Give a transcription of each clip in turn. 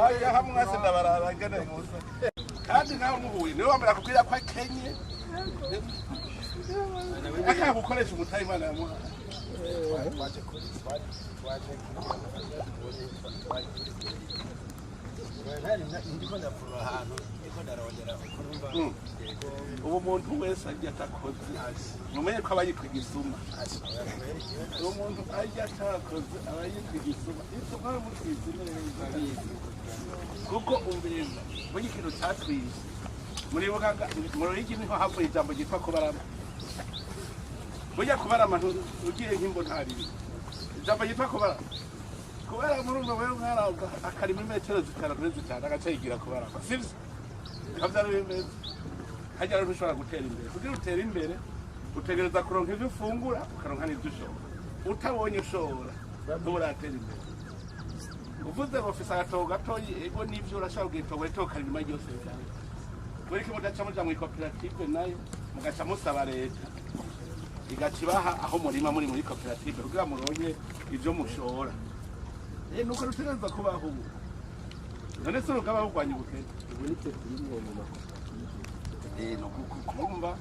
aya hamwe ase ndabararagana musa kandi nawe muhuye niwe wamara kubwira ko akenye akagukoresha umutayi imana yamuha ubu muntu wese ajya atakoze mumenye ko aba yitwa igisuma uwo muntu ajya atakoze aba yitwa igisuma isuma mutwize neza kuko umviriza buri kintu cyatwize muribuka mu rurigi niho havuye ijambo ryitwa kubarama burya kubarama ugiye nk'imbo ntariri ijambo ryitwa kubarama kubarama urumva wewe mwaraga akarima imetero zitanu agaca yigira kubarama sivyo kavyara bimeze hajya rero ushobora gutera imbere kugira utere imbere utegereza kuronka ivyo ufungura ukaronka n'ivyo ushobora utabonye ushobora nturatera imbere uvuze ngo ufise agatogo gatoyi ego n'ivyo urashobora kugitogo eto karima ryose cyane buri kimwe mudaca muja mu koperative nayo mugaca musaba leta igaca ibaha aho murima muri koperative kugira muronke ivyo mushora nuko rutegereza kubaho ubu none se urugaba rurwanya ubukene ubu nitwe turi mu kumva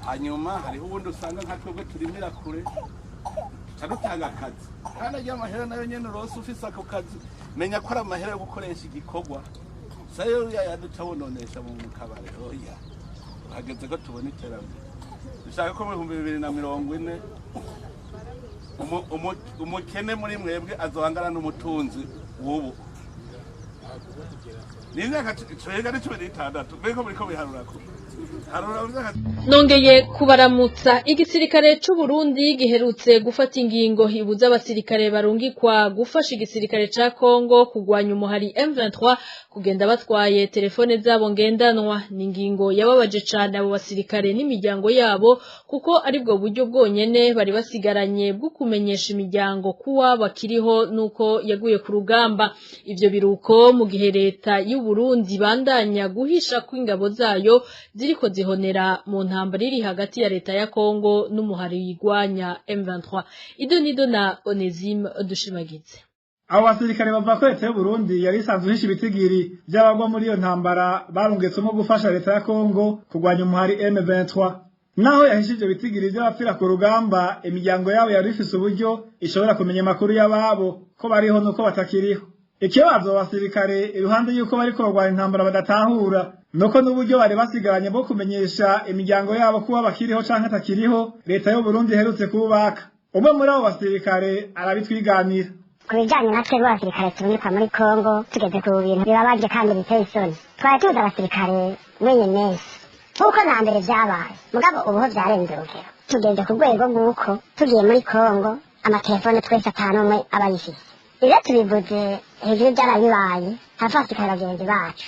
hanyuma hariho ubundi usanga nka twebwe turimira kure dutanga akazi kandi ajya amahera nayo nyene urose ufise ako kazi menya ko ari amahera yo gukoresha igikorwa sayo yaducabononesha mu kabare oya hageze ko tubona iterambere dushaka ko mu 2040 umukene muri mwebwe azohangana n'umutunzi w'ubu n'imyaka twega ari 16 mbeko muriko biharurako nongeye kubaramutsa igisirikare c'u Burundi giherutse gufata ingingo ibuza abasirikare barungikwa gufasha igisirikare ca Kongo kugwanya umuhari M23 kugenda batwaye telefone zabo ngendanwa n'ingingo yababaje cane abo basirikare n'imiryango yabo kuko ari bwo buryo bwonyene bari basigaranye bwo kumenyesha imiryango kuwa bakiriho nuko yaguye ku rugamba ivyo biruko mu gihe leta y'u Burundi bandanya guhisha kw'ingabo zayo ziriko zihonera mu ntambara iri hagati ya leta ya Kongo n'umuhari yigwanya M23 idonido na Onesime dushimagize abo basirikare bava ko leta y'u Burundi yari isanzwe ihisha ibitigiri by'abagwa muri iyo ntambara barungitsemo gufasha leta ya Kongo kugwanya umuhari M23 naho yahishije ibitigiri by'abapfira ku rugamba imiryango yabo yari ifise uburyo ishobora kumenya amakuru y'ababo ko bariho nuko batakiriho ikibazo abasirikare iruhande yuko bariko bagwanya intambara badatahura nuko n'uburyo bari basigaranye bwo kumenyesha imiryango yabo kuba bakiriho canke atakiriho leta y'u Burundi iherutse kubaka umwe muri abo basirikare arabitwiganira kubijanye natwe rw'abasirikare turungikwa muri Kongo tugeze ku bintu bibabaje kandi biteye isoni twari tuzi abasirikare wenyene nk'uko na mbere vyabaye mugabo ubuho vyarenze urugero tugeze ku rwego rw'uko tugiye muri Kongo amatelefone twese atanumwe aba yifise ivyo tubivuze hejuru vyarabibaye hafi abasirikare bagenzi bacu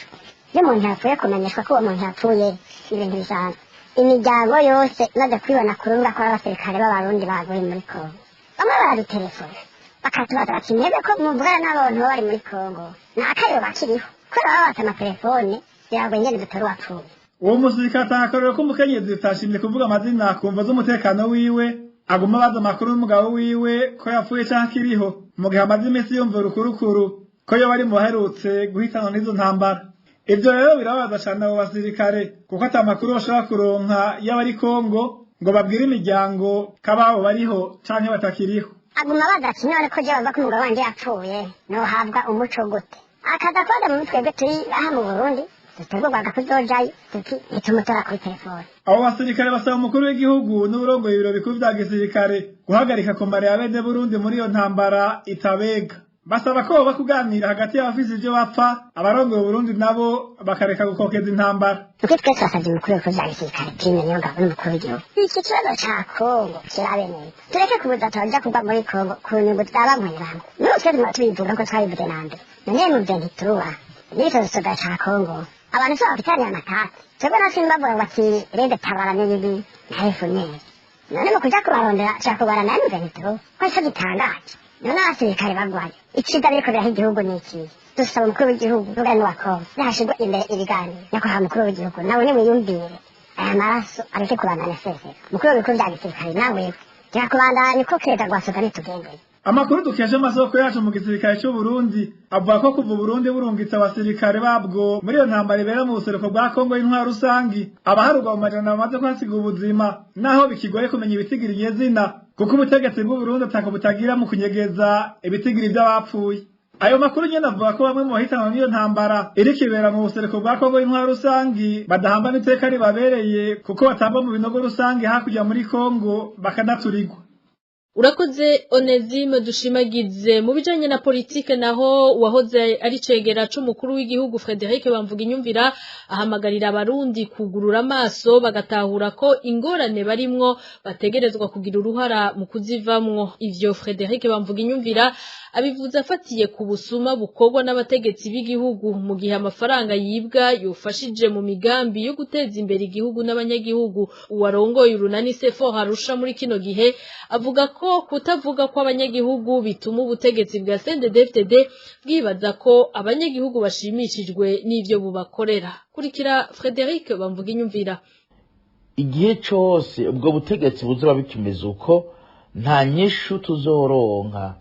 iyo umuntu yapfuye kumenyeshwa ko uwo muntu yapfuye ibintu bisanzwe imiryango yose imaze kwibona ku rubuga ko abasirikare b'abarundi baguye muri Kongo bamwe barabitelefone bakatubaza bati mwebwe ko muvugana n'abantu bari muri Kongo n'akayo bakiriho kubera baba bata amatelefone biragoye ingene dutora uwapfuye uwo musirikare atahakorera ko umukenyezi utashimye kuvuga amazina kumva z'umutekano wiwe aguma abaza amakuru n'umugabo wiwe ko yapfuye canke akiriho mu gihe amaze iminsi yumva urukurukuru ko yoba ari mu baherutse guhitanwa n'izo ntambara ivyo rero birababaza cane abo basirikare kuko ata makuru bashobora kuronka y'abari Kongo ngo babwire imiryango k'ababo bariho canke batakiriho aguma abaza ati none ko jewe bava ko umugabo wanje yapfuye nohabwa umuco gute akaza koza mu twebwe turi aha mu Burundi dutegurwaga kuzojayo ntitumutora kuri telefone abo basirikare basaba umukuru w'igihugu n'uburongoye ibiro bikuru vya gisirikare guhagarika kombare ya bene Burundi muri iyo ntambara itabega basaba ko boba kuganira hagati y'abafise ivyo bapfa abarongoye Burundi nabo bakareka gukokeza intambara kuko twese basavye umukuru w'ibikorwa vya gisirikare prime niyo ngabo n'umukuru w'igihugu iki kibazo ca Kongo kirabe neza tureke kubuza tuja kuva muri Kongo ku nyungu z'abamwiranga niho twese tubivuga ko twabivuze na mbere none mu vyo ntituruba n'ikibazo ca Kongo abantu so bafitanye amatati twebwe natwe bavuga bati rede tabarane n'ibi na FNL none mu kuja kubarondera cyakubarana n'ibintu ko cyo gitangaje none abasirikare bagwaye iciza biriko biraha igihugu n'iki dusaba umukuru w'igihugu n'ubwo wa Kongo yashigwa imbere ibiganiro nyakora umukuru w'igihugu nawe ni wiyumvire aya maraso areke kubandanya sese umukuru w'ibikorwa bya gisirikare nawe yakubandanya uko keza gwasoga nitugendeye Amakuru dukesha amasoko yacu mu gisirikare cy'u Burundi avuga ko kuva Burundi burungitse abasirikare babwo muri iyo ntambara ibera mu buseruko bwa Kongo y'intwaro rusangi abaharugwa mu majana bamaze kuhasiga ubuzima naho bikigoye kumenya ibitigiri nyezina kuko ubutegetsi bw'u Burundi atako butagira mu kunyegeza ibitigiri by'abapfuye. Ayo makuru nyene avuga ko bamwe mu bahitanwa n'iyo ntambara iriko ibera mu buseruko bwa Kongo y'intwaro rusangi badahamba n'iteka ribabereye kuko batamba mu binogo rusangi hakurya muri Kongo bakanaturigwa. Urakoze Onezime dushimagize mu bijanye na politike naho wahoze ari cegera c'umukuru w'igihugu Frederic Bamvuginyumvira ahamagarira abarundi kugurura amaso bagatahura ko ingorane barimwo bategerezwa kugira uruhara mu kuzivamwo. Ivyo Frederic Bamvuginyumvira abivuze afatiye ku busuma bukorwa n'abategetsi b'igihugu mu gihe amafaranga yibwa yofashije mu migambi yo guteza imbere igihugu n'abanyagihugu. Uwarongoye urunani Sefo Harusha muri kino gihe avuga ko kutavuga ko abanyagihugu bituma ubutegetsi bwa CNDD-FDD bwibaza ko abanyagihugu bashimishijwe n'ivyo bubakorera. Kurikira Frederic Bamvuginyumvira. Igihe cyose ubwo butegetsi buzoba bikimeze uko nta nyishu tuzoronka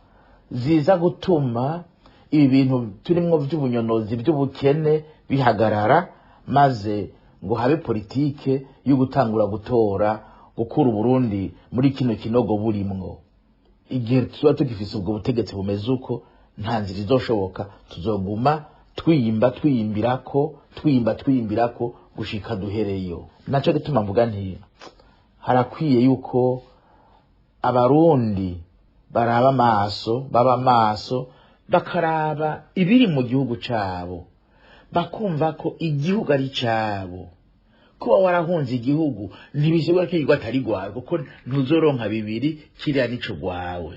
ziza gutuma ibi bintu turimwo by'ubunyonozi by'ubukene bihagarara maze ngo habe politike yo gutangura gutora gukura Burundi muri kino kinogo burimwo. Igihe tuba tugifise ubwo butegetsi bumeze uko nta nzira izoshoboka tuzoguma twiyimbirako gushika duhereyo. Naco gituma mvuga nti harakwiye yuko abarundi baba maso bakaraba ibiri mu gihugu cabo bakumva ko igihugu ari cabo. Kuba warahunze igihugu ntibishobora ko igihugu atari gwawe kuko ntuzoronka bibiri kiriya nico gwawe.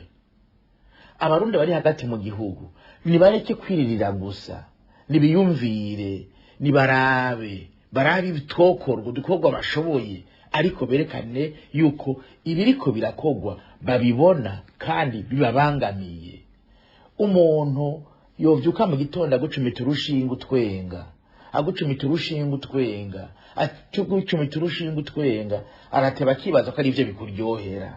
Abarundi bari hagati mu gihugu nibareke kwiririra gusa, nibiyumvire, nibarabe ibitokorwa dukorwa bashoboye, ariko berekane yuko ibiriko birakogwa babibona kandi bibabangamiye. Umuntu yovyuka mu gitondo agucumita urushinge utwenga arateba akibaza ko ari ivyo bikuryohera.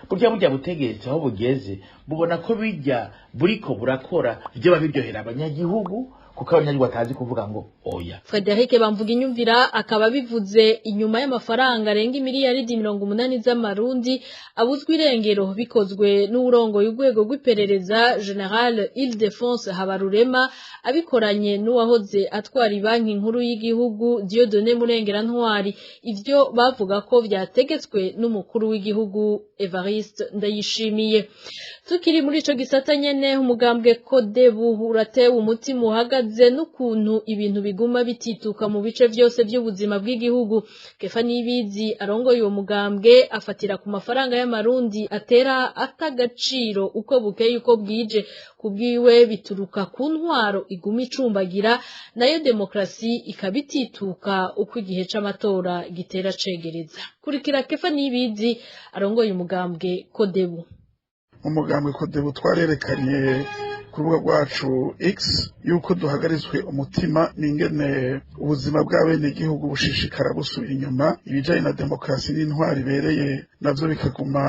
Burya butegetsi aho bugeze bubona ko bijya buriko burakora byo babiryohera abanyagihugu kuko abanyagihugu batazi kuvuga ngo oya. Frederic Bamvuginyumvira akaba bivuze inyuma y'amafaranga arenga miliyaridi 80 z'amarundi abuzwe irengero bikozwe n'urongo y'ugwego rw'iperereza General Ile-de-France Habarurema abikoranye n'uwahoze atwara banki nkuru y'igihugu Dieudonné Murengera Ntwari. Ivyo bavuga ko vyategetswe n'umukuru w'igihugu Evariste Ndayishimiye. Tukiri muri ico gisata nyene umugambwe Kodebu uratewe umutima uhagaze n'ukuntu ibintu biguma bitituka mu bice byose by'ubuzima bw'igihugu. Kefa Nibizi arongoye uwo mugambwe afatira ku mafaranga y'amarundi atera atagaciro uko bukeye uko bwije. Kubwiwe bituruka ku ntwaro iguma icumbagira nayo demokrasi ikabitituka uko igihe c'amatora gitera cegereza. Kurikira Kefa Nibizi arongoye umugambwe Kodebu. Umugambwe Kodebu twarerekanye ku rubuga rwacu X yuko duhagarizwe umutima n'ingene ubuzima bw'abene igihugu bushishikara busubira inyuma, ibijanye na demokrasi n'intwari ibereye navyo bikaguma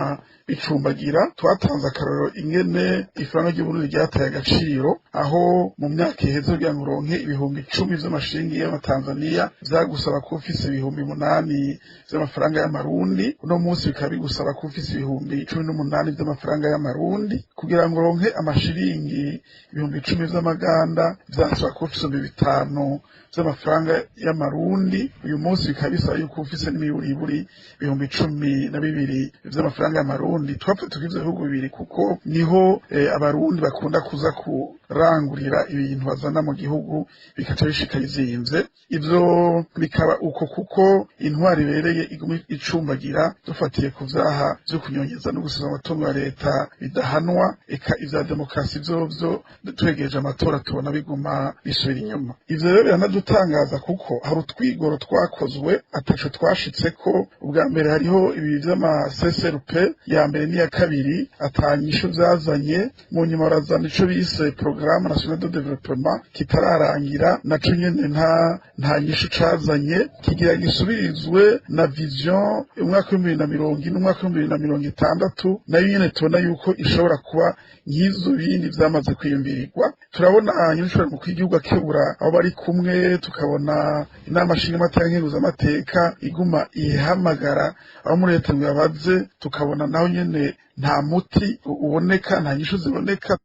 bicumbagira. Twatanze akarorero ingene ifaranga ry'Uburundi ryataye agaciro, aho mu myaka iheze kugira ngo uronke ibihumbi 10 vy'amashiringi y'Amatanzania vyagusaba ko ufise ibihumbi 8 vy'amafaranga y'amarundi. Uno munsi bikaba bigusaba ko ufise ibihumbi 18 vy'amafaranga y'amarundi. Kugira ngo uronke amashiringi ibihumbi 10 vy'amaganda vyasaba ko ufise 5 vy'amafaranga y'amarundi. Uyu munsi bikaba bisaba yuko ufise n'imiburi ibihumbi 12 vy'amafaranga y'amarundi. Twapfe tugize ibihugu bibiri kuko niho abarundi bakunda kuza kurangurira ibintu bazana mu gihugu bikaca bishika izimvye. Ivyo bikaba uko kuko intwari ibereye iguma icumbagira dufatiye ku vyaha vyo kunyongeza no gusiza amatungo ya leta bidahanwa. Eka ivya demokrasi vyovyo twegereje amatora tubona biguma bisubira inyuma. Ivyo rero biranadutangaza kuko hari utwigoro twakozwe ataco twashitseko. Ubwa mbere hariho ibi vy'ama CSRP ya ya mbere n'iya kabiri atanyisho zazanye mu nyuma barazana ico bise programme nationale de développement kitararangira naco nyene nta nyisho cazanye kigira gisubirizwe na vision umwaka w'2040 n'umwaka w'2060 nayo nyene tubona yuko ishobora kuba nk'izo bindi vyamaze kwiyumvirirwa turabona nyinshi mu kwigihugu akebura abo bari kumwe tukabona inama nshingamateka nkenguzamateka iguma ihamagara abo muri leta ngo yabaze tukabona naho nyene nta muti uboneka nta nyishu ziboneka